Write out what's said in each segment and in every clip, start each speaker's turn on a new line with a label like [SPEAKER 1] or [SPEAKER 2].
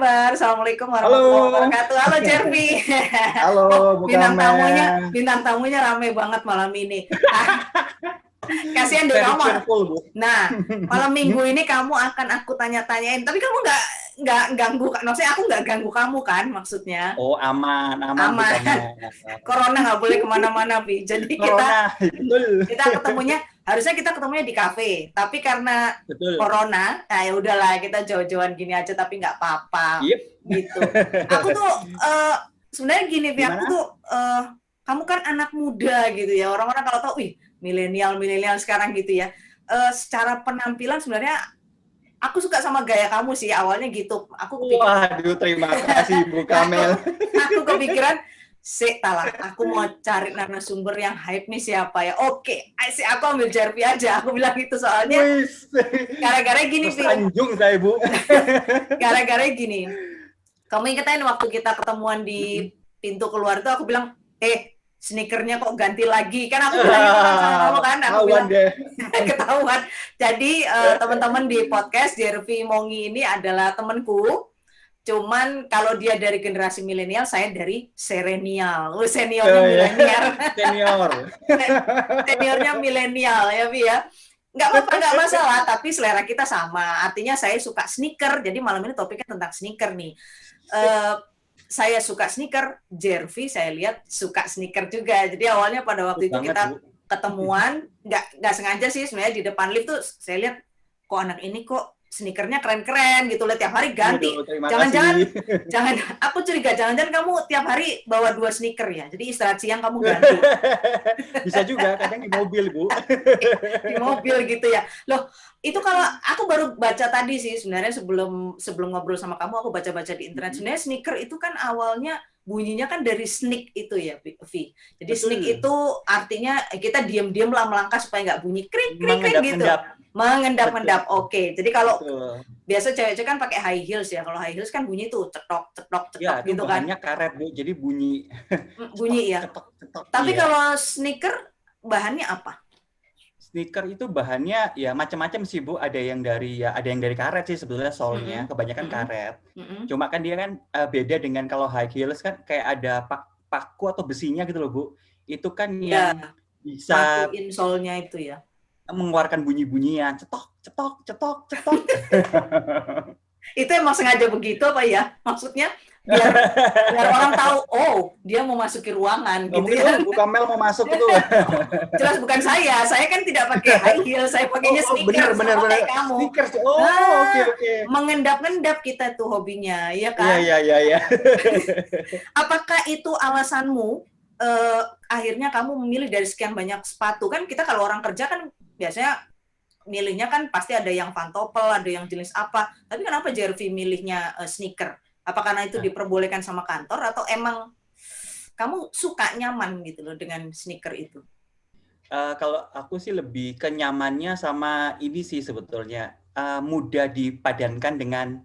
[SPEAKER 1] kabar? Assalamualaikum warahmatullahi
[SPEAKER 2] Halo,
[SPEAKER 1] wabarakatuh. Halo Jervi.
[SPEAKER 2] halo
[SPEAKER 1] Oh,
[SPEAKER 2] Bu
[SPEAKER 1] bintang
[SPEAKER 2] Kamel.
[SPEAKER 1] tamunya rame banget malam ini. Kasihan deh
[SPEAKER 2] Very
[SPEAKER 1] kamu.
[SPEAKER 2] cheerful Bu.
[SPEAKER 1] Nah, malam minggu ini kamu akan aku tanya-tanyain, tapi kamu nggak ganggu, maksudnya aku nggak ganggu kamu kan, maksudnya
[SPEAKER 2] Oh aman, aman Bu
[SPEAKER 1] aman.
[SPEAKER 2] Kamel.
[SPEAKER 1] Corona nggak boleh kemana-mana, Bi. Jadi
[SPEAKER 2] Corona, betul,
[SPEAKER 1] kita ketemunya harusnya kita ketemunya di kafe, tapi karena
[SPEAKER 2] betul.
[SPEAKER 1] corona, nah ya udahlah kita jauh-jauhan gini aja, tapi nggak apa-apa
[SPEAKER 2] Yep.
[SPEAKER 1] gitu. Aku tuh sebenarnya gini, Pi, aku
[SPEAKER 2] Gimana?
[SPEAKER 1] tuh kamu kan anak muda gitu ya, orang-orang kalau tahu, wih milenial sekarang gitu ya. Secara penampilan sebenarnya aku suka sama gaya kamu sih awalnya gitu. Aku kepikiran,
[SPEAKER 2] Waduh, terima kasih Bu Kamel.
[SPEAKER 1] aku kepikiran talah, aku mau cari narasumber yang hype nih siapa ya. Oke, aku ambil Jervi aja. Aku bilang gitu soalnya
[SPEAKER 2] Wis,
[SPEAKER 1] gara-gara gini, Vi.
[SPEAKER 2] tersanjung saya Bu.
[SPEAKER 1] Gara-gara gini. Kamu ingetin waktu kita ketemuan di pintu keluar tuh aku bilang, sneakernya kok ganti lagi. Kan aku bilang gitu kan sama kamu kan. Aku
[SPEAKER 2] Awan
[SPEAKER 1] bilang,
[SPEAKER 2] deh.
[SPEAKER 1] ketahuan. Jadi teman-teman di podcast Jervi Mongi ini adalah temanku. Cuman kalau dia dari generasi milenial, saya dari serenial. Seniornya
[SPEAKER 2] Oh ya,
[SPEAKER 1] milenial.
[SPEAKER 2] senior.
[SPEAKER 1] Seniornya milenial ya, Bi ya. Nggak apa-apa, nggak masalah, tapi selera kita sama. Artinya saya suka sneaker, jadi malam ini topiknya tentang sneaker nih. Uh, saya suka sneaker, Jervi saya lihat suka sneaker juga. Jadi awalnya pada waktu itu
[SPEAKER 2] Banget
[SPEAKER 1] kita
[SPEAKER 2] Bu.
[SPEAKER 1] ketemuan, nggak sengaja sih sebenarnya di depan lift tuh saya lihat kok anak ini kok sneakernya keren-keren gitu, lihat tiap hari ganti.
[SPEAKER 2] Waduh, terima
[SPEAKER 1] Jangan-jangan,
[SPEAKER 2] kasih.
[SPEAKER 1] aku curiga jangan-jangan kamu tiap hari bawa 2 sneaker ya. Jadi istirahat siang kamu ganti
[SPEAKER 2] Bisa juga, kadang di mobil, Bu.
[SPEAKER 1] di mobil gitu ya. Loh, itu kalau aku baru baca tadi sih sebenarnya sebelum ngobrol sama kamu aku baca-baca di internet. Sebenarnya sneaker itu kan awalnya bunyinya kan dari sneak itu ya, Vi. Jadi sneak
[SPEAKER 2] Betul.
[SPEAKER 1] itu artinya kita diam-diam lah melangkah supaya nggak bunyi krik krik krik gitu.
[SPEAKER 2] Mengendap-endap. Betul.
[SPEAKER 1] Mengendap-endap. Oke. Jadi kalau
[SPEAKER 2] Betul.
[SPEAKER 1] biasa cewek-cewek kan pakai high heels ya. Kalau high heels kan bunyi tuh cetok cetok cetok
[SPEAKER 2] Ya, itu
[SPEAKER 1] gitu kan.
[SPEAKER 2] bahannya karet, Bu. Jadi bunyi cetok,
[SPEAKER 1] Bunyi ya.
[SPEAKER 2] cetok, cetok.
[SPEAKER 1] Tapi
[SPEAKER 2] Iya.
[SPEAKER 1] kalau sneaker bahannya apa?
[SPEAKER 2] Sneaker itu bahannya ya macam-macam sih, Bu. Ada yang dari karet sih sebetulnya solnya, kebanyakan karet. Cuma kan dia kan beda dengan kalau high heels kan kayak ada paku atau besinya gitu loh, Bu. Itu kan
[SPEAKER 1] Ya,
[SPEAKER 2] yang bisa
[SPEAKER 1] makuin solnya itu ya.
[SPEAKER 2] mengeluarkan bunyi-bunyian cetok, cetok, cetok, cetok.
[SPEAKER 1] Itu emang sengaja begitu apa ya? Maksudnya biar orang tahu, oh dia mau masuki ruangan gitu
[SPEAKER 2] Mungkin
[SPEAKER 1] ya.
[SPEAKER 2] Bu Kamel mau masuk itu.
[SPEAKER 1] Jelas bukan saya kan tidak pakai high heel, saya pakainya sneaker sama
[SPEAKER 2] bener.
[SPEAKER 1] kayak kamu.
[SPEAKER 2] Sneakers. Oh, oke.
[SPEAKER 1] Mengendap-endap kita tuh hobinya, ya kan?
[SPEAKER 2] Iya.
[SPEAKER 1] Apakah itu alasanmu akhirnya kamu memilih dari sekian banyak sepatu? Kan kita kalau orang kerja kan biasanya milihnya kan pasti ada yang pantopel, ada yang jenis apa. Tapi kenapa Jervi milihnya sneaker? Apa karena itu diperbolehkan sama kantor atau emang kamu suka nyaman gitu loh dengan sneaker itu?
[SPEAKER 2] Kalau aku sih lebih ke nyamannya sama ini sih sebetulnya. Mudah dipadankan dengan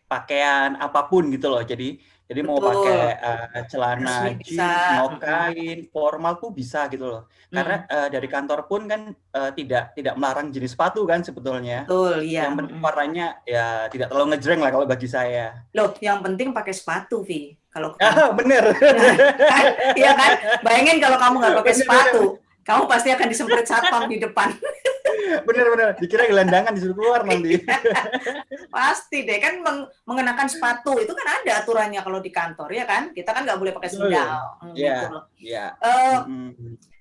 [SPEAKER 2] pakaian apapun gitu loh. Jadi mau pakai celana
[SPEAKER 1] Resmi bisa.
[SPEAKER 2] jeans, mau kain, formal tuh bisa gitu loh. Karena dari kantor pun kan tidak melarang jenis sepatu kan sebetulnya.
[SPEAKER 1] Betul, iya.
[SPEAKER 2] Yang penting warnanya ya tidak terlalu ngejreng lah kalau bagi saya.
[SPEAKER 1] Loh, yang penting pakai sepatu, Vi. Kalau ke
[SPEAKER 2] Ah,
[SPEAKER 1] kantor.
[SPEAKER 2] bener.
[SPEAKER 1] Iya kan? Bayangin kalau kamu nggak pakai sepatu, kamu pasti akan disemprit satpam di depan.
[SPEAKER 2] Bener. Dikira gelandangan disuruh keluar nanti.
[SPEAKER 1] Pasti deh, kan mengenakan sepatu itu kan ada aturannya kalau di kantor ya kan, kita kan nggak boleh pakai sendal gitu loh.
[SPEAKER 2] Iya.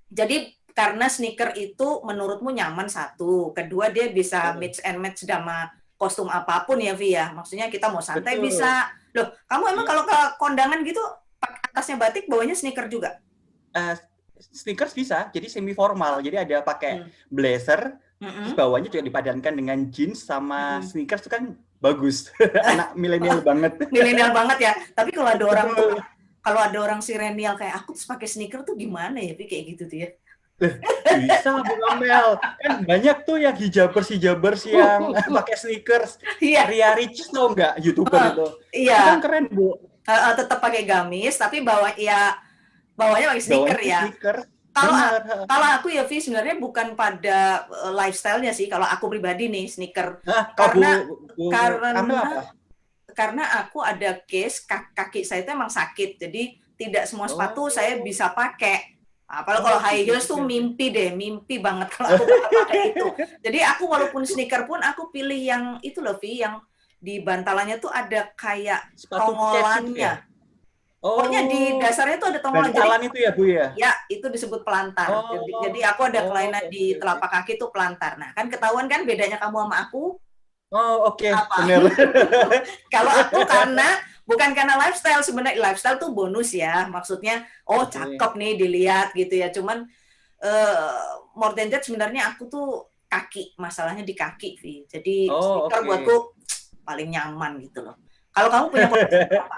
[SPEAKER 1] Jadi karena sneaker itu menurutmu nyaman satu, kedua dia bisa mix and match sama kostum apapun ya Vi ya, maksudnya kita mau santai bisa. Loh, kamu emang kalau ke kondangan gitu atasnya batik bawahnya sneaker juga?
[SPEAKER 2] Sneakers bisa, jadi semi formal, jadi ada pakai blazer. Terus bawahnya juga dipadankan dengan jeans sama sneakers itu kan bagus. Anak milenial banget.
[SPEAKER 1] Milenial banget ya. Tapi kalau ada orang silenial kayak aku terus pakai sneaker tuh gimana ya? Kayak gitu tuh ya.
[SPEAKER 2] Bisa Bu Amel. Kan banyak tuh yang hijabers yang pakai sneakers. Ria Rich tau nggak YouTuber itu?
[SPEAKER 1] Iya.
[SPEAKER 2] Itu kan keren Bu.
[SPEAKER 1] Tetap pakai gamis tapi bawahnya pakai sneaker ya. Kalau aku ya Vi sebenarnya bukan pada lifestyle-nya sih kalau aku pribadi nih sneaker. karena aku ada case kaki saya itu emang sakit, jadi tidak semua sepatu saya bisa pakai. Apalagi kalau high heels tuh mimpi banget kalau aku bakal pakai itu. Jadi aku walaupun sneaker pun aku pilih yang itu loh, Vi, yang di bantalannya tuh ada kayak tongolannya. Pokoknya di dasarnya tuh ada tongolan.
[SPEAKER 2] Bantalan itu ya, Bu ya?
[SPEAKER 1] Ya, itu disebut pelantar. Jadi aku ada kelainan di telapak kaki itu pelantar. Nah, kan ketahuan kan bedanya kamu sama aku?
[SPEAKER 2] Benar.
[SPEAKER 1] Kalau aku bukan karena lifestyle, sebenarnya lifestyle tuh bonus ya. Maksudnya, cakep nih dilihat gitu ya. Cuman more than that sebenarnya aku tuh kaki, masalahnya di kaki, Vi. Jadi sneaker buatku paling nyaman gitu loh. Kalau kamu punya koleksi berapa?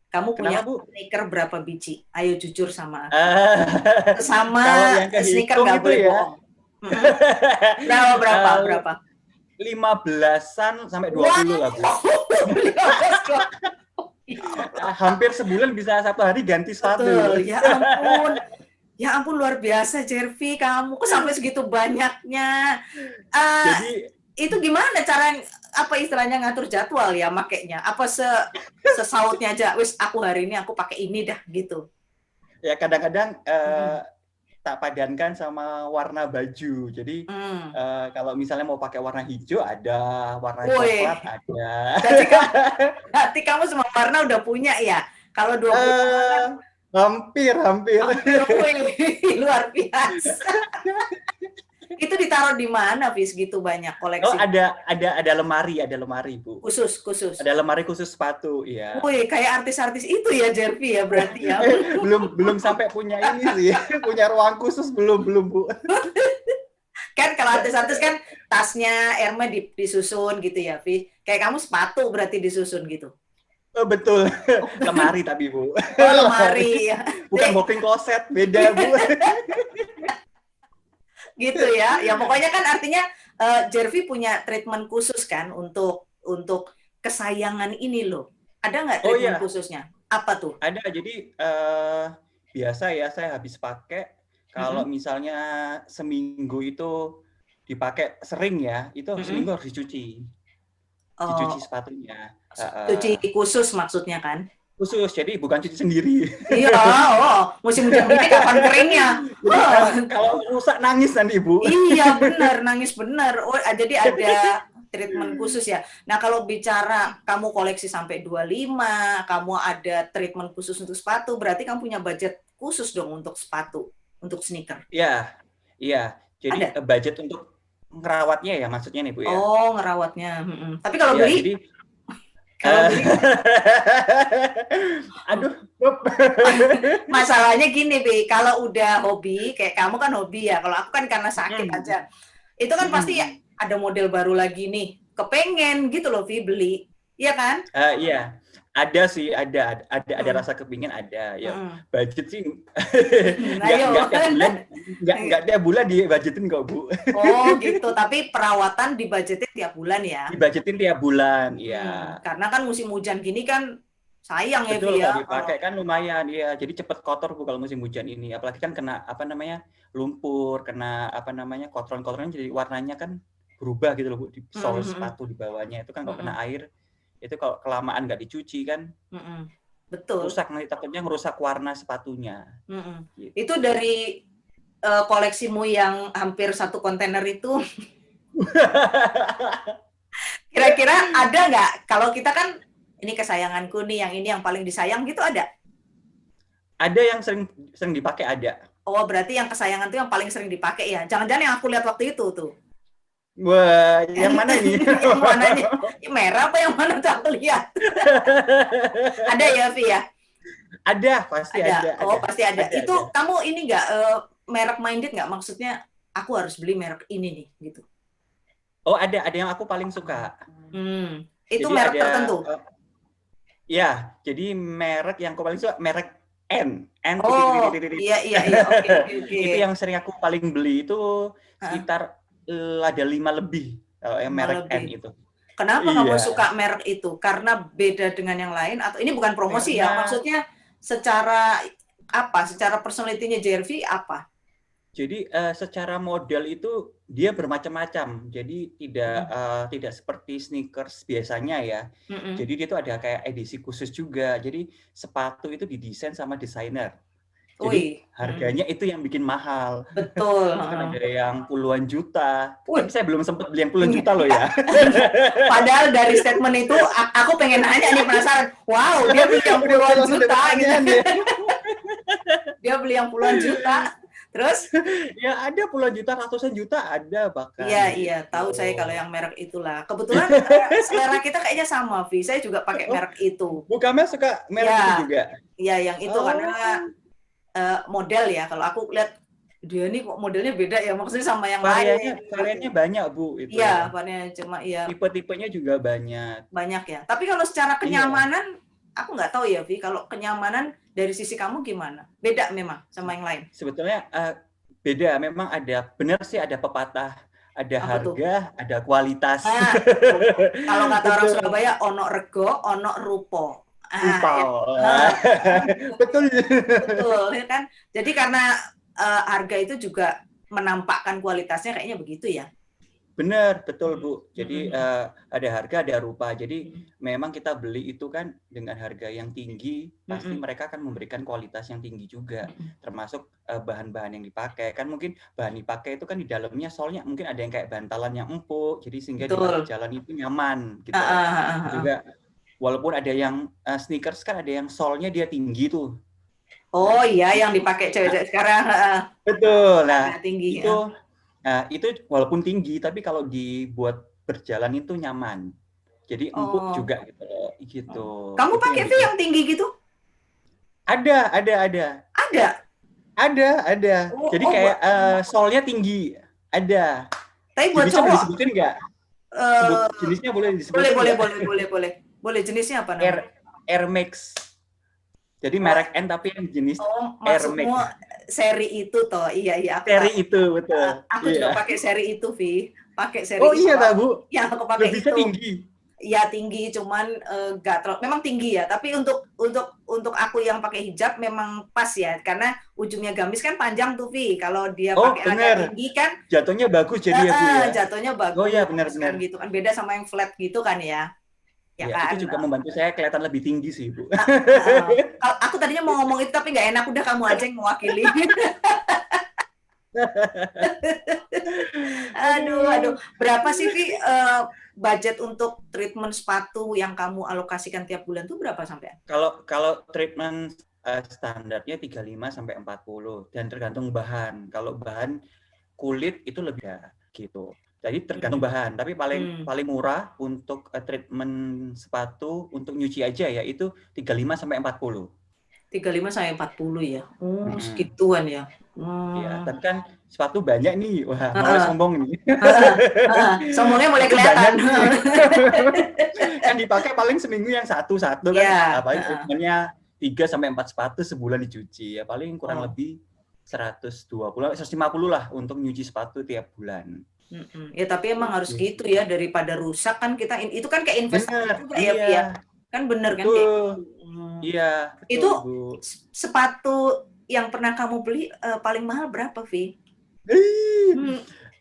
[SPEAKER 1] Kamu punya sneaker berapa biji? Ayo jujur sama aku. Sama sneaker nggak boleh bohong. Berapa?
[SPEAKER 2] 15-an sampai 20 lah, Bu. Hampir sebulan bisa satu hari ganti sepatu.
[SPEAKER 1] Ya ampun luar biasa, Jervi, kamu kok sampai segitu banyaknya. Jadi itu gimana cara istilahnya ngatur jadwal ya makainya? Apa sesautnya aja, wis aku hari ini aku pakai ini dah gitu.
[SPEAKER 2] Ya kadang-kadang tak padankan sama warna baju. Jadi kalau misalnya mau pakai warna hijau ada, warna coklat ada.
[SPEAKER 1] Berarti kamu semua warna udah punya ya? Kalau 20 kan
[SPEAKER 2] hampir.
[SPEAKER 1] Luar biasa. Itu ditaruh di mana, Fis, gitu banyak koleksi?
[SPEAKER 2] Ada lemari, Bu.
[SPEAKER 1] Khusus.
[SPEAKER 2] Ada lemari khusus sepatu, iya.
[SPEAKER 1] Wih, kayak artis-artis itu ya, Jervi ya berarti ya.
[SPEAKER 2] belum sampai punya ini sih, punya ruang khusus belum, Bu.
[SPEAKER 1] Kan kalau artis-artis kan tasnya Hermes disusun gitu ya, Vi. Kayak kamu sepatu berarti disusun gitu.
[SPEAKER 2] Betul. Lemari tapi, Bu.
[SPEAKER 1] Lemari.
[SPEAKER 2] Bukan walking closet, beda, Bu.
[SPEAKER 1] Gitu ya. Ya pokoknya kan artinya Jervi punya treatment khusus kan untuk kesayangan ini loh. Ada nggak treatment khususnya? Apa tuh?
[SPEAKER 2] Ada. Jadi biasa ya saya habis pakai kalau misalnya seminggu itu dipakai sering ya, itu seminggu harus dicuci. Dicuci sepatunya.
[SPEAKER 1] Cuci khusus maksudnya kan?
[SPEAKER 2] Khusus, jadi bukan cuci sendiri.
[SPEAKER 1] Iya, musim hujan ini kapan keringnya?
[SPEAKER 2] Kalau rusak nangis nanti, Bu.
[SPEAKER 1] Iya, benar, nangis benar. Jadi ada treatment khusus ya. Nah, kalau bicara kamu koleksi sampai 25, kamu ada treatment khusus untuk sepatu, berarti kamu punya budget khusus dong untuk sepatu, untuk sneaker.
[SPEAKER 2] Iya. Jadi budget untuk ngerawatnya ya maksudnya nih, Bu ya.
[SPEAKER 1] Oh, ngerawatnya. Tapi kalau beli
[SPEAKER 2] aduh,
[SPEAKER 1] masalahnya gini, Bi, kalau udah hobi, kayak kamu kan hobi ya, kalau aku kan karena sakit aja, itu kan pasti ada model baru lagi nih, kepengen gitu loh, Vi, beli, iya kan?
[SPEAKER 2] Iya, ada sih, ada rasa kepingin ada, ya budget sih, nggak tiap bulan dibudgetin kok, Bu.
[SPEAKER 1] Oh gitu, tapi perawatan dibudgetin tiap bulan ya?
[SPEAKER 2] Dibudgetin tiap bulan, iya.
[SPEAKER 1] Karena kan musim hujan gini kan sayang ya,
[SPEAKER 2] Betul,
[SPEAKER 1] Vi ya.
[SPEAKER 2] Kalau dipakai kan lumayan, ya. Jadi cepet kotor, Bu, kalau musim hujan ini. Apalagi kan kena lumpur, kena kotoran-kotoran, jadi warnanya kan berubah gitu loh, Bu, di sol sepatu di bawahnya itu kan kalau kena air. Itu kalau kelamaan nggak dicuci kan,
[SPEAKER 1] betul.
[SPEAKER 2] rusak, nanti takutnya ngerusak warna sepatunya.
[SPEAKER 1] Gitu. Itu dari koleksimu yang hampir 1 kontainer itu, kira-kira ada nggak? Kalau kita kan, ini kesayanganku nih, yang ini yang paling disayang gitu ada?
[SPEAKER 2] Ada yang sering dipakai, ada.
[SPEAKER 1] Oh, berarti yang kesayangan itu yang paling sering dipakai ya? Jangan-jangan yang aku lihat waktu itu tuh.
[SPEAKER 2] Wah, yang mana nih?
[SPEAKER 1] Yang mananya? Merah apa yang mana tuh aku lihat? Ada ya, Vi ya?
[SPEAKER 2] Ada, pasti ada.
[SPEAKER 1] Oh, pasti ada. Itu kamu ini nggak merek minded nggak? Maksudnya aku harus beli merek ini nih, gitu.
[SPEAKER 2] Oh, ada yang aku paling suka.
[SPEAKER 1] Itu merek tertentu?
[SPEAKER 2] Ya, jadi merek yang aku paling suka merek N.
[SPEAKER 1] Oh, iya. Oke.
[SPEAKER 2] Itu yang sering aku paling beli itu sekitar ada 5 lebih yang merek N itu.
[SPEAKER 1] Kenapa kamu suka merek itu? Karena beda dengan yang lain atau ini bukan promosi ya? Maksudnya secara apa? Secara personality-nya Jervi apa?
[SPEAKER 2] Jadi secara model itu dia bermacam-macam. Jadi tidak seperti sneakers biasanya ya. Jadi dia tuh ada kayak edisi khusus juga. Jadi sepatu itu didesain sama desainer. Jadi
[SPEAKER 1] Wih,
[SPEAKER 2] harganya itu yang bikin mahal.
[SPEAKER 1] betul.
[SPEAKER 2] Itu kan ada yang puluhan juta.
[SPEAKER 1] Wih,
[SPEAKER 2] Tapi saya belum sempat beli yang puluhan juta loh ya.
[SPEAKER 1] padahal dari statement itu aku pengen nanya nih, penasaran. Wow, dia beli yang puluhan juta gitu. Dia beli yang puluhan juta. Terus?
[SPEAKER 2] Ya ada puluhan juta, ratusan juta ada bahkan.
[SPEAKER 1] Iya, tahu saya kalau yang merek itulah. Kebetulan selera kita kayaknya sama, Vi. Saya juga pakai merek itu.
[SPEAKER 2] Bu Kamel suka merek itu juga?
[SPEAKER 1] Iya, yang itu karena model ya. Kalau aku lihat dia ini kok modelnya beda ya, maksudnya sama yang lain.
[SPEAKER 2] Variannya banyak, Bu.
[SPEAKER 1] Iya, variannya cuma iya.
[SPEAKER 2] Tipe-tipenya juga banyak.
[SPEAKER 1] Banyak ya. Tapi kalau secara kenyamanan, aku nggak tahu ya, Vi. Kalau kenyamanan dari sisi kamu gimana? Beda memang sama yang lain?
[SPEAKER 2] Sebetulnya beda. Memang benar sih ada pepatah. Ada
[SPEAKER 1] apa
[SPEAKER 2] harga,
[SPEAKER 1] tuh?
[SPEAKER 2] Ada kualitas.
[SPEAKER 1] Kalau kata orang Surabaya, ono rego, ono rupo.
[SPEAKER 2] Betul.
[SPEAKER 1] Betul, ya kan? Jadi karena harga itu juga menampakkan kualitasnya kayaknya begitu ya?
[SPEAKER 2] Benar, betul Bu. Jadi ada harga, ada rupa. Jadi memang kita beli itu kan dengan harga yang tinggi, pasti mereka akan memberikan kualitas yang tinggi juga. Termasuk bahan-bahan yang dipakai. Kan mungkin bahan dipakai itu kan di dalamnya solnya mungkin ada yang kayak bantalan yang empuk, jadi sehingga di jalan itu nyaman gitu. Juga walaupun ada yang sneakers kan ada yang solnya dia tinggi tuh.
[SPEAKER 1] Oh iya, yang dipakai cewek-cewek sekarang.
[SPEAKER 2] Betul. Nah,
[SPEAKER 1] tinggi.
[SPEAKER 2] Itu walaupun tinggi, tapi kalau dibuat berjalan itu nyaman. Jadi empuk juga gitu.
[SPEAKER 1] Kamu pakai itu yang tinggi gitu?
[SPEAKER 2] Ada.
[SPEAKER 1] Ada?
[SPEAKER 2] Jadi kayak solnya tinggi. Ada.
[SPEAKER 1] Tapi buat
[SPEAKER 2] jenisnya
[SPEAKER 1] cowok?
[SPEAKER 2] Boleh disebutin nggak? Jenisnya boleh disebutin?
[SPEAKER 1] Boleh. Jenisnya apa namanya?
[SPEAKER 2] Air Max. Jadi merek N tapi yang jenis Air Max.
[SPEAKER 1] Seri itu toh, iya.
[SPEAKER 2] Seri itu betul.
[SPEAKER 1] Aku juga pakai seri itu, Vi. Pakai seri.
[SPEAKER 2] Oh iya tak Bu?
[SPEAKER 1] Ya aku pakai
[SPEAKER 2] itu. Tinggi.
[SPEAKER 1] Ya tinggi, cuman nggak terlalu. Memang tinggi ya, tapi untuk aku yang pakai hijab memang pas ya, karena ujungnya gamis kan panjang tuh, Vi. Kalau dia pakai agak tinggi kan,
[SPEAKER 2] jatuhnya bagus jadi ya Bu ya.
[SPEAKER 1] Jatuhnya bagus.
[SPEAKER 2] Oh iya benar.
[SPEAKER 1] Gitu kan, beda sama yang flat gitu kan ya.
[SPEAKER 2] Ya kan? Itu juga membantu saya kelihatan lebih tinggi sih, Bu.
[SPEAKER 1] Aku tadinya mau ngomong itu tapi nggak enak, udah kamu aja yang mewakili. Aduh. Berapa sih, Vi, budget untuk treatment sepatu yang kamu alokasikan tiap bulan tuh berapa sampai?
[SPEAKER 2] Kalau treatment standarnya 35 sampai 40 dan tergantung bahan. Kalau bahan kulit itu lebih gitu. Jadi tergantung bahan, tapi paling murah untuk treatment sepatu untuk nyuci aja ya itu 35 sampai 40.
[SPEAKER 1] 35 sampai 40 ya. Segituan ya.
[SPEAKER 2] Ya, tapi kan sepatu banyak nih. Wah, mulai sombong nih.
[SPEAKER 1] Sombongnya mulai kelihatan.
[SPEAKER 2] Kan dipakai paling seminggu yang satu kan. Apalagi treatmentnya 3 sampai 4 sepatu sebulan dicuci. Ya paling kurang lebih 120, 150 lah untuk nyuci sepatu tiap bulan.
[SPEAKER 1] Ya tapi emang harus gitu ya, daripada rusak kan kita itu kan kayak investasi juga ya. Kan bener kan kayak
[SPEAKER 2] iya.
[SPEAKER 1] Itu Bu. Sepatu yang pernah kamu beli paling mahal berapa, Vi?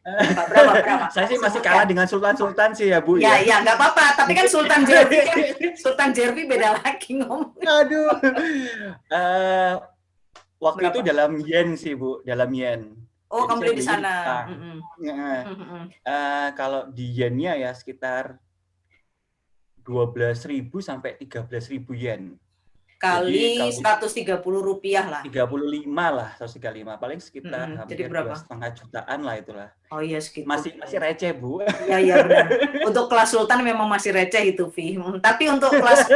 [SPEAKER 1] Berapa?
[SPEAKER 2] Saya sih masih kalah dengan Sultan sih ya Bu.
[SPEAKER 1] Ya nggak apa-apa, tapi kan Sultan Jervi beda lagi ngomong.
[SPEAKER 2] Aduh. Waktu itu dalam yen sih Bu, dalam yen.
[SPEAKER 1] Oh, kamu beli di sana.
[SPEAKER 2] Kalau di yennya ya sekitar 12.000 sampai 13.000 yen.
[SPEAKER 1] Kali 130 rupiah lah.
[SPEAKER 2] 35 lah, 135. Paling sekitar hampir 2,5 jutaan lah itulah.
[SPEAKER 1] Oh iya segitu.
[SPEAKER 2] Masih receh Bu.
[SPEAKER 1] Iya benar. Untuk kelas Sultan memang masih receh itu, Vi. Tapi untuk kelas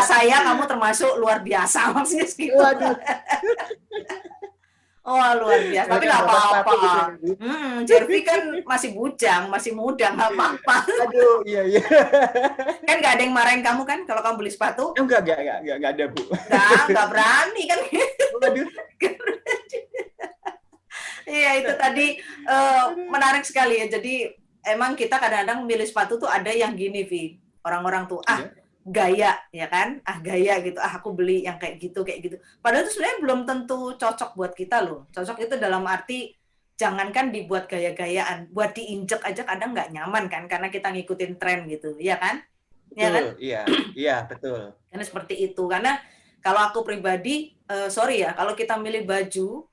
[SPEAKER 1] saya kamu termasuk luar biasa maksudnya segitu.
[SPEAKER 2] Waduh.
[SPEAKER 1] Oh luar biasa, tapi nggak apa-apa. Jervi kan masih bujang, masih muda, nggak apa-apa.
[SPEAKER 2] Aduh, iya.
[SPEAKER 1] Kan nggak ada yang marahin kamu kan kalau kamu beli sepatu?
[SPEAKER 2] Enggak ada Bu.
[SPEAKER 1] Nggak berani kan?
[SPEAKER 2] Waduh.
[SPEAKER 1] Iya itu tadi menarik sekali ya. Jadi emang kita kadang-kadang milih sepatu tuh ada yang gini, Vi. Orang-orang tuh gaya, ya kan? Gaya gitu. Aku beli yang kayak gitu, kayak gitu. Padahal itu sebenarnya belum tentu cocok buat kita loh. Cocok itu dalam arti jangankan dibuat gaya-gayaan, buat diinjek aja kadang nggak nyaman kan, karena kita ngikutin tren gitu, ya kan? Ya kan?
[SPEAKER 2] Betul, iya, iya betul.
[SPEAKER 1] Karena seperti itu. Karena kalau aku pribadi, sorry ya, kalau kita milih baju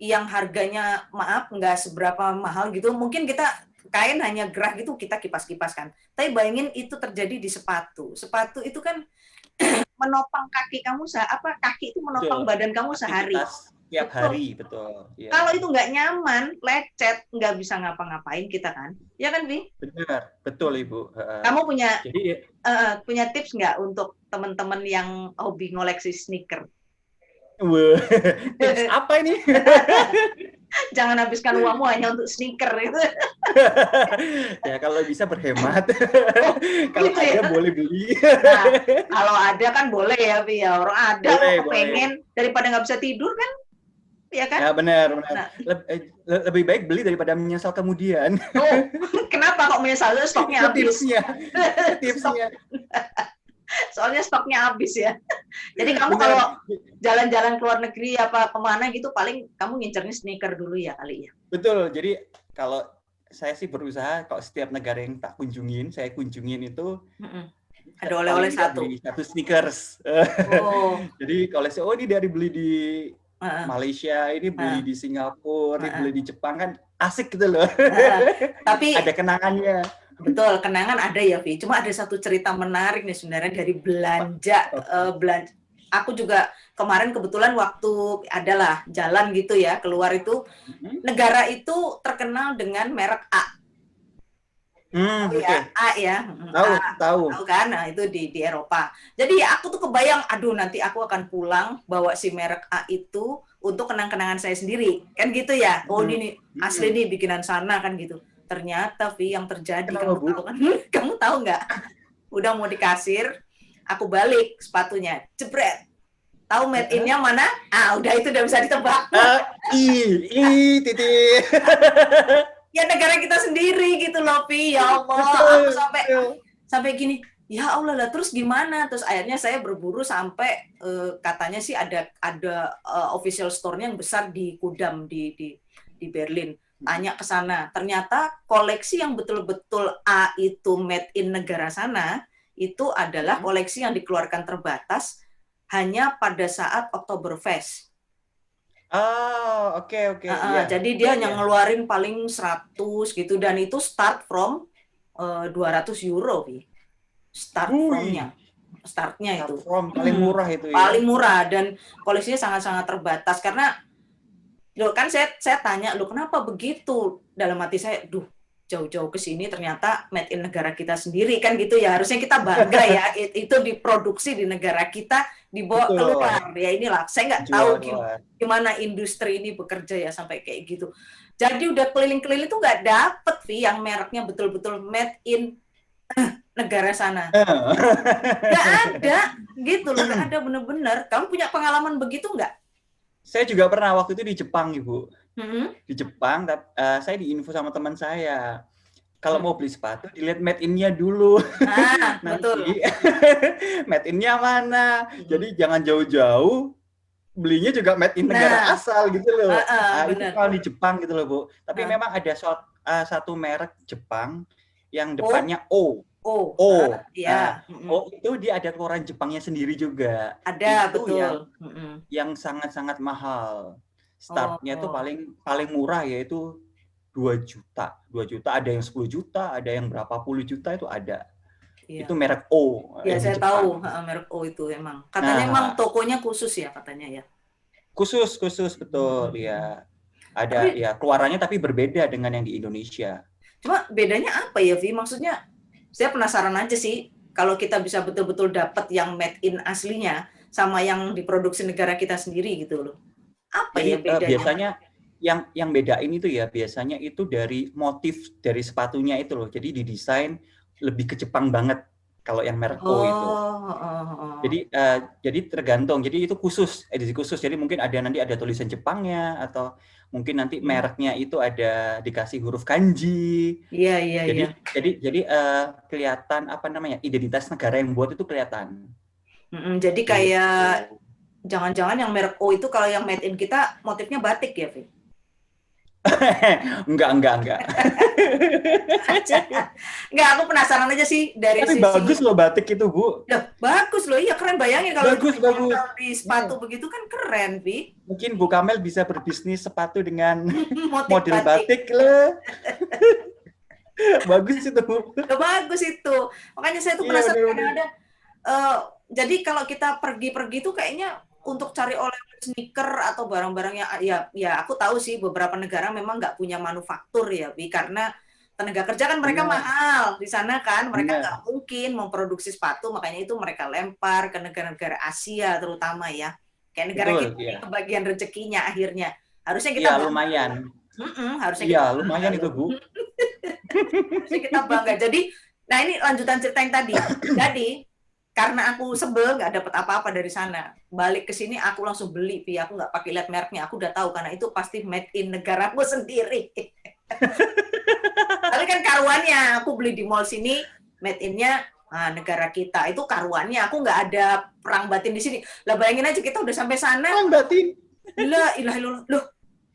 [SPEAKER 1] yang harganya maaf nggak seberapa mahal gitu, mungkin kita kain hanya gerah gitu kita kipas-kipas kan. Tapi bayangin itu terjadi di sepatu. Sepatu itu kan menopang kaki kamu kaki itu menopang
[SPEAKER 2] Betul.
[SPEAKER 1] badan kamu sehari.
[SPEAKER 2] Aktivitas tiap
[SPEAKER 1] Betul.
[SPEAKER 2] hari, betul. Ya.
[SPEAKER 1] Kalau itu nggak nyaman, lecet, nggak bisa ngapa-ngapain kita kan. Ya kan, Vi?
[SPEAKER 2] Benar, betul Ibu.
[SPEAKER 1] Kamu punya
[SPEAKER 2] Jadi
[SPEAKER 1] punya tips nggak untuk teman-teman yang hobi ngoleksi sneaker?
[SPEAKER 2] tips apa ini?
[SPEAKER 1] Jangan habiskan uangmu hanya untuk sneaker itu.
[SPEAKER 2] Ya kalau bisa berhemat. Kalau
[SPEAKER 1] Gitu
[SPEAKER 2] ada
[SPEAKER 1] ya.
[SPEAKER 2] boleh beli.
[SPEAKER 1] Nah, kalau ada kan boleh ya, Vi ya. Orang ada
[SPEAKER 2] Boleh,
[SPEAKER 1] kok kepengen daripada nggak bisa tidur kan, ya kan?
[SPEAKER 2] Ya benar, benar.
[SPEAKER 1] Nah,
[SPEAKER 2] Lebih baik beli daripada menyesal kemudian.
[SPEAKER 1] oh, kenapa kok misalnya stoknya habis?
[SPEAKER 2] Tipsnya.
[SPEAKER 1] Soalnya stoknya habis ya. Jadi kamu kalau jalan-jalan ke luar negeri apa kemana gitu, paling kamu ngincernya sneaker dulu ya kali ya.
[SPEAKER 2] Betul. Jadi kalau saya sih berusaha kalau setiap negara yang tak kunjungin, saya kunjungin itu
[SPEAKER 1] ada oleh-oleh satu.
[SPEAKER 2] Satu sneakers.
[SPEAKER 1] Oh.
[SPEAKER 2] Jadi koleksi, ini dari beli di Malaysia, ini beli di Singapura, ini beli di Jepang, kan asik gitu loh.
[SPEAKER 1] Tapi
[SPEAKER 2] ada kenangannya.
[SPEAKER 1] Betul, kenangan ada ya, Vi. Cuma ada satu cerita menarik nih sebenarnya dari belanja. Aku juga kemarin kebetulan waktu adalah jalan gitu ya, keluar itu, negara itu terkenal dengan merek A.
[SPEAKER 2] Okay.
[SPEAKER 1] A ya.
[SPEAKER 2] Tahu
[SPEAKER 1] kan? Nah, itu di Eropa. Jadi ya aku tuh kebayang, aduh nanti aku akan pulang bawa si merek A itu untuk kenang-kenangan saya sendiri. Kan gitu ya. Oh, ini asli nih bikinan sana kan gitu. Ternyata, Vi, yang terjadi, kamu tahu nggak? Udah mau di kasir, aku balik sepatunya, jebret. Tahu made in-nya mana? Udah itu udah bisa ditebak.
[SPEAKER 2] Titik.
[SPEAKER 1] Ya negara kita sendiri gitu loh, Vi. Ya Allah, aku sampai gini. Ya Allah lah, terus gimana? Terus akhirnya saya berburu sampai katanya sih ada official store-nya yang besar di Kudam di Berlin. Tanya ke sana, ternyata koleksi yang betul-betul A itu made in negara sana, itu adalah koleksi yang dikeluarkan terbatas hanya pada saat Oktoberfest.
[SPEAKER 2] Oke.
[SPEAKER 1] Jadi dia hanya ngeluarin paling 100 gitu, dan itu start from 200 euro. Start from-nya. Startnya itu.
[SPEAKER 2] Paling murah itu ya.
[SPEAKER 1] Paling murah, dan koleksinya sangat-sangat terbatas, karena kan saya tanya, kenapa begitu? Dalam hati saya, jauh-jauh ke sini ternyata made in negara kita sendiri kan gitu ya. Harusnya kita bangga ya, itu diproduksi di negara kita, dibawa keluar. Ya inilah, saya nggak tahu gimana industri ini bekerja ya sampai kayak gitu. Jadi udah keliling-keliling tuh nggak dapet, Vi, yang mereknya betul-betul made in negara sana. Nggak ada, gitu loh, nggak ada bener-bener. Kamu punya pengalaman begitu nggak?
[SPEAKER 2] Saya juga pernah waktu itu di Jepang, Ibu. Di Jepang, saya diinfo sama teman saya. Kalau mau beli sepatu, dilihat made in-nya dulu.
[SPEAKER 1] Betul.
[SPEAKER 2] Made in-nya mana? Jadi jangan jauh-jauh, belinya juga made in negara asal gitu loh. Itu kalau di Jepang gitu loh, Bu. Tapi memang ada satu merek Jepang yang depannya O.
[SPEAKER 1] Iya.
[SPEAKER 2] Itu dia ada keluaran Jepangnya sendiri juga.
[SPEAKER 1] Ada,
[SPEAKER 2] itu
[SPEAKER 1] betul.
[SPEAKER 2] Yang sangat-sangat mahal. Startnya tuh paling murah yaitu 2 juta. 2 juta, ada yang 10 juta, ada yang berapa puluh juta itu ada. Iya. Itu merek O.
[SPEAKER 1] Ya, saya tahu merek O itu emang. Katanya emang tokonya khusus ya katanya ya.
[SPEAKER 2] Khusus betul ya. Ada ya keluarannya tapi berbeda dengan yang di Indonesia.
[SPEAKER 1] Cuma bedanya apa ya, Vi? Maksudnya saya penasaran aja sih, kalau kita bisa betul-betul dapat yang made in aslinya sama yang diproduksi negara kita sendiri gitu loh. Apa ya bedanya?
[SPEAKER 2] Biasanya yang bedain itu ya biasanya itu dari motif dari sepatunya itu loh. Jadi didesain lebih ke Jepang banget. Kalau yang merek O itu.
[SPEAKER 1] Oh.
[SPEAKER 2] Jadi tergantung. Jadi itu khusus, edisi khusus. Jadi mungkin nanti ada tulisan Jepangnya, atau mungkin nanti mereknya itu ada dikasih huruf kanji.
[SPEAKER 1] Iya.
[SPEAKER 2] Jadi kelihatan apa namanya, identitas negara yang buat itu kelihatan.
[SPEAKER 1] Jadi kayak
[SPEAKER 2] Gitu.
[SPEAKER 1] jangan-jangan yang merek O itu kalau yang made in kita motifnya batik ya, Vi?
[SPEAKER 2] Enggak.
[SPEAKER 1] Enggak, aku penasaran aja sih dari
[SPEAKER 2] Tapi
[SPEAKER 1] sisi.
[SPEAKER 2] bagus loh batik itu, Bu.
[SPEAKER 1] Loh, bagus loh, iya keren. Bayangin kalau
[SPEAKER 2] Bagus.
[SPEAKER 1] di sepatu begitu kan keren, Vi.
[SPEAKER 2] Mungkin Bu Kamel bisa berbisnis sepatu dengan
[SPEAKER 1] Motif
[SPEAKER 2] model batik lah. Bagus itu, Bu.
[SPEAKER 1] Loh, bagus itu. Makanya saya tuh
[SPEAKER 2] Iya,
[SPEAKER 1] penasaran
[SPEAKER 2] bener-bener.
[SPEAKER 1] kadang-kadang. Jadi kalau kita pergi-pergi tuh kayaknya untuk cari oleh-oleh sneaker atau barang-barang yang ya aku tahu sih beberapa negara memang nggak punya manufaktur ya, Bi, karena tenaga kerja kan mereka
[SPEAKER 2] Bener.
[SPEAKER 1] mahal di sana kan, mereka
[SPEAKER 2] Bener.
[SPEAKER 1] nggak mungkin memproduksi sepatu, makanya itu mereka lempar ke negara-negara Asia terutama ya, kayak negara
[SPEAKER 2] Betul,
[SPEAKER 1] kita
[SPEAKER 2] iya.
[SPEAKER 1] kebagian rezekinya akhirnya. Harusnya kita
[SPEAKER 2] Iya,
[SPEAKER 1] bangga.
[SPEAKER 2] lumayan.
[SPEAKER 1] Harusnya
[SPEAKER 2] Iya,
[SPEAKER 1] kita bangga
[SPEAKER 2] lumayan itu,
[SPEAKER 1] loh.
[SPEAKER 2] Bu.
[SPEAKER 1] Harusnya kita bangga. Jadi, nah ini lanjutan cerita yang tadi. Jadi, karena aku sebel nggak dapat apa-apa dari sana, balik ke sini aku langsung beli, Pi. Aku nggak pakai lihat mereknya, aku udah tahu karena itu pasti made in negaraku sendiri. Tapi kan karuannya, aku beli di mall sini, made in-nya negara kita. Itu karuannya, aku nggak ada perang batin di sini. Lah bayangin aja kita udah sampai sana.
[SPEAKER 2] Perang batin.
[SPEAKER 1] Lah, ilah, loh,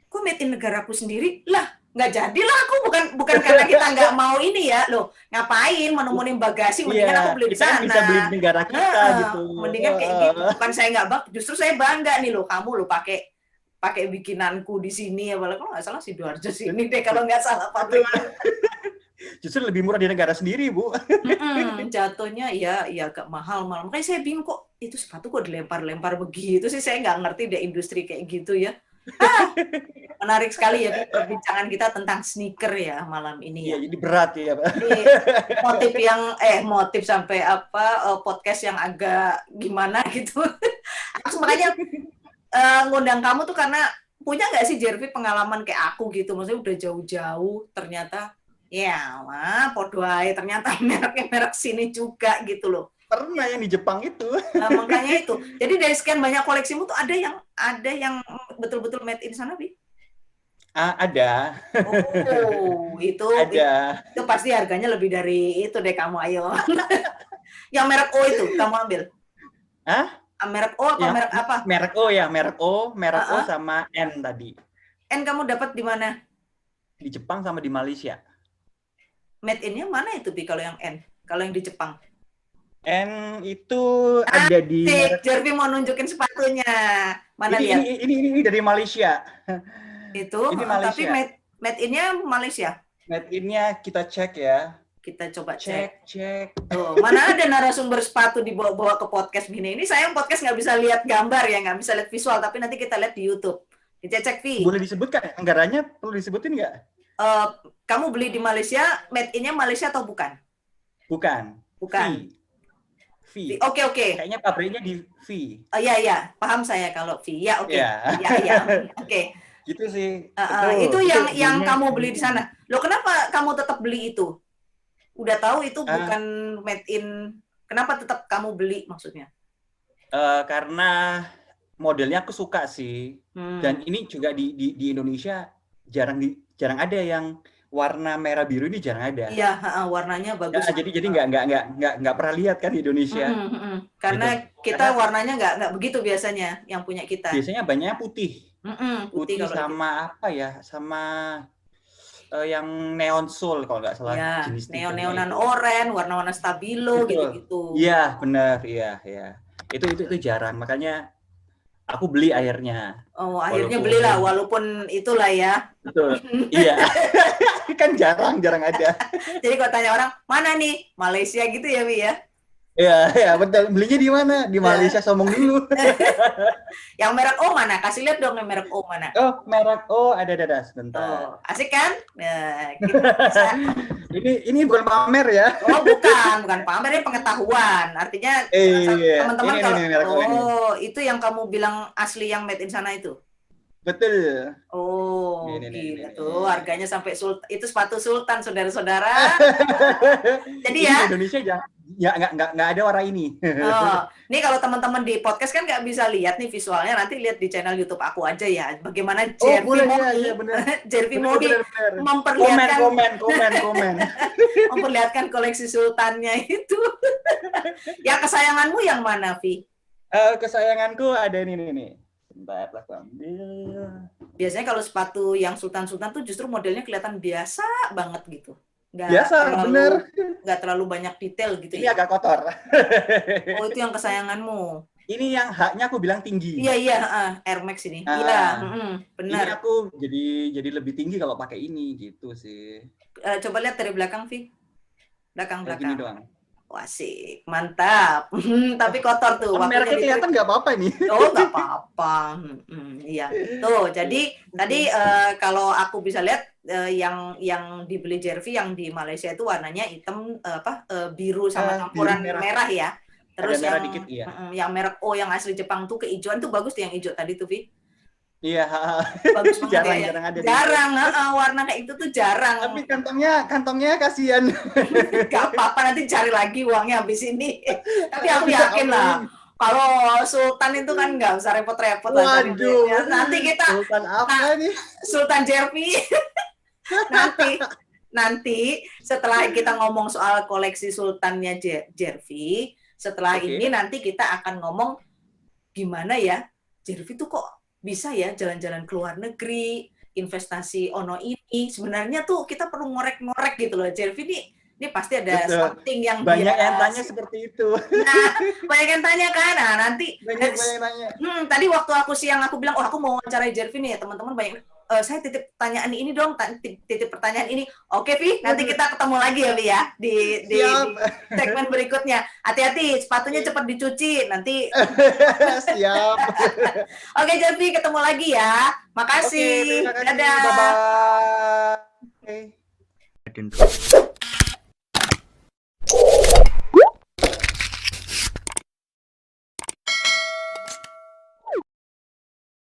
[SPEAKER 1] kok made in negaraku sendiri? Lah, nggak jadilah aku, bukan karena kita nggak mau ini ya, loh ngapain menemuin bagasi, mendingan aku beli di
[SPEAKER 2] kita kan
[SPEAKER 1] sana.
[SPEAKER 2] bisa beli di negara kita gitu.
[SPEAKER 1] Mendingan kayak gitu, bukan saya nggak bangga, justru saya bangga nih loh, kamu loh pakai bikinanku di sini ya, kalau nggak salah Sidoarjo sini deh kalau nggak salah pabrikan.
[SPEAKER 2] Justru lebih murah di negara sendiri, Bu.
[SPEAKER 1] Jatuhnya ya agak mahal, makanya saya bingung kok itu sepatu kok dilempar-lempar begitu sih, saya nggak ngerti deh industri kayak gitu ya. Menarik sekali ya perbincangan kita tentang sneaker ya malam ini ya.
[SPEAKER 2] Iya, jadi berat ya, Pak.
[SPEAKER 1] Motif sampai podcast yang agak gimana gitu. Aku makanya ngundang kamu tuh karena punya nggak sih Jervi pengalaman kayak aku gitu, maksudnya udah jauh-jauh ternyata ya lah podo ae ternyata mereknya merek sini juga gitu loh.
[SPEAKER 2] Pernah yang di Jepang itu.
[SPEAKER 1] Nah, makanya itu. Jadi dari sekian banyak koleksimu tuh ada yang betul-betul made in sana, Bi?
[SPEAKER 2] Ada.
[SPEAKER 1] Oh, itu pasti harganya lebih dari itu deh kamu, ayo. Yang merek O itu kamu ambil?
[SPEAKER 2] Hah?
[SPEAKER 1] Merek O apa merek apa?
[SPEAKER 2] Merek O ya, merek O sama N tadi.
[SPEAKER 1] N kamu dapat di mana?
[SPEAKER 2] Di Jepang sama di Malaysia.
[SPEAKER 1] Made in-nya mana itu, Bi, kalau yang N? Kalau yang di Jepang?
[SPEAKER 2] N itu ada di
[SPEAKER 1] Jervi mau nunjukin sepatunya. Mana lihat?
[SPEAKER 2] Ini dari Malaysia.
[SPEAKER 1] Itu,
[SPEAKER 2] ini Malaysia.
[SPEAKER 1] tapi made in-nya Malaysia.
[SPEAKER 2] Made in-nya kita cek ya.
[SPEAKER 1] Kita coba cek.
[SPEAKER 2] Tuh,
[SPEAKER 1] mana ada narasumber sepatu dibawa-bawa ke podcast gini. Ini saya podcast nggak bisa lihat gambar ya, nggak bisa lihat visual, tapi nanti kita lihat di YouTube. Dicek, Vi.
[SPEAKER 2] Boleh disebutkan anggarannya, perlu disebutin nggak?
[SPEAKER 1] Kamu beli di Malaysia, made in-nya Malaysia atau bukan?
[SPEAKER 2] Bukan. V.
[SPEAKER 1] Oke.
[SPEAKER 2] Kayaknya pabriknya di V.
[SPEAKER 1] Oh iya, paham saya kalau V. Ya, oke. Ya. Oke.
[SPEAKER 2] Gitu sih.
[SPEAKER 1] Itu yang kamu beli di sana. Loh, kenapa kamu tetap beli itu? Udah tahu itu bukan made in, kenapa tetap kamu beli maksudnya?
[SPEAKER 2] Karena modelnya aku suka sih. Dan ini juga di Indonesia jarang ada yang warna merah biru, ini jarang ada.
[SPEAKER 1] Iya, warnanya bagus.
[SPEAKER 2] Jadi nggak pernah lihat kan di Indonesia.
[SPEAKER 1] Karena gitu. Kita warnanya nggak begitu biasanya yang punya kita.
[SPEAKER 2] Biasanya banyaknya putih.
[SPEAKER 1] Putih
[SPEAKER 2] sama apa ya? Sama yang neon soul kalau nggak salah.
[SPEAKER 1] Ya, neon-neonan oranye, warna-warna stabilo gitu-gitu.
[SPEAKER 2] Iya, benar. Iya. Itu jarang. Makanya aku beli akhirnya.
[SPEAKER 1] Oh, akhirnya belilah walaupun itulah ya.
[SPEAKER 2] Betul. Iya. Kan jarang ada.
[SPEAKER 1] Jadi kalau tanya orang, mana nih? Malaysia gitu ya, Wi ya?
[SPEAKER 2] Iya, betul. Belinya di mana? Di Malaysia, sombong dulu.
[SPEAKER 1] Yang merek O mana? Kasih lihat dong yang merek O mana.
[SPEAKER 2] Oh, merek O ada sebentar.
[SPEAKER 1] Oh, asik kan? Nah, gitu.
[SPEAKER 2] Ini bukan pamer ya?
[SPEAKER 1] Oh, bukan pamer, ini pengetahuan. Artinya teman-teman kalau itu yang kamu bilang asli yang made in sana itu.
[SPEAKER 2] Betul.
[SPEAKER 1] Oh, gila tuh harganya sampai itu sepatu sultan, saudara-saudara. Jadi ya.
[SPEAKER 2] Indonesia Ya nggak ada warna ini.
[SPEAKER 1] Oh, nih kalau teman-teman di podcast kan nggak bisa lihat nih visualnya, nanti lihat di channel YouTube aku aja ya. Bagaimana
[SPEAKER 2] Oh
[SPEAKER 1] Jervy
[SPEAKER 2] boleh
[SPEAKER 1] Moni,
[SPEAKER 2] ya benar.
[SPEAKER 1] Jervy
[SPEAKER 2] Benar
[SPEAKER 1] Moni
[SPEAKER 2] benar benar.
[SPEAKER 1] memperlihatkan
[SPEAKER 2] Komen.
[SPEAKER 1] memperlihatkan koleksi sultannya itu. Ya kesayanganmu yang mana, Vi?
[SPEAKER 2] Kesayanganku ada ini nih. Bentar, aku ambil.
[SPEAKER 1] Biasanya kalau sepatu yang sultan-sultan tuh justru modelnya kelihatan biasa banget gitu.
[SPEAKER 2] Biasa, bener.
[SPEAKER 1] Nggak terlalu banyak detail gitu
[SPEAKER 2] Ini
[SPEAKER 1] ya.
[SPEAKER 2] agak kotor.
[SPEAKER 1] Oh, itu yang kesayanganmu.
[SPEAKER 2] Ini yang haknya aku bilang tinggi.
[SPEAKER 1] Iya, Air Max ini. Iya, benar.
[SPEAKER 2] Ini aku jadi lebih tinggi kalau pakai ini gitu sih.
[SPEAKER 1] Coba lihat dari belakang, Vi. Belakang.
[SPEAKER 2] Gini doang.
[SPEAKER 1] Wah, asik. Mantap. Tapi kotor tuh.
[SPEAKER 2] Mereknya kelihatan nggak apa-apa nih.
[SPEAKER 1] Oh, nggak apa-apa. Iya. Tuh, jadi tadi kalau aku bisa lihat yang dibeli Jervy yang di Malaysia itu warnanya hitam biru sama campuran merah ya. Terus
[SPEAKER 2] ada merah dikit, iya.
[SPEAKER 1] Yang merek O yang asli Jepang tuh keijuan tuh bagus tuh yang hijau tadi tuh, Vi.
[SPEAKER 2] Iya,
[SPEAKER 1] Bagus banget
[SPEAKER 2] jarang ada.
[SPEAKER 1] Jarang, warna kayak itu tuh jarang.
[SPEAKER 2] Tapi kantongnya kasihan.
[SPEAKER 1] Gak apa-apa, nanti cari lagi uangnya habis ini. Tapi aku yakin lah, kalau Sultan itu kan nggak usah repot-repot lah.
[SPEAKER 2] Waduh.
[SPEAKER 1] Nanti kita
[SPEAKER 2] Sultan apa nih?
[SPEAKER 1] Sultan Jervy. nanti setelah kita ngomong soal koleksi Sultannya Jervy, setelah ini nanti kita akan ngomong gimana ya Jervy tuh kok bisa ya jalan-jalan ke luar negeri, investasi ono ini. Sebenarnya tuh kita perlu ngorek-ngorek gitu loh. Jervy ini pasti ada something yang
[SPEAKER 2] banyak yang tanya seperti itu.
[SPEAKER 1] Nah, banyak yang tanya kan. Nah, nanti
[SPEAKER 2] banyak tanya.
[SPEAKER 1] Tadi waktu aku siang aku bilang, aku mau wawancarai Jervy nih, teman-teman banyak. Saya titip pertanyaan ini dong, titip pertanyaan ini. Oke, Vi, nanti kita ketemu lagi ya, Vi ya, di segmen berikutnya. Hati-hati, sepatunya cepat dicuci, nanti.
[SPEAKER 2] Siap.
[SPEAKER 1] Oke, Jervy, ketemu lagi ya. Makasih.
[SPEAKER 2] Oke, terima kasih.
[SPEAKER 1] Dadah.
[SPEAKER 2] Bye-bye.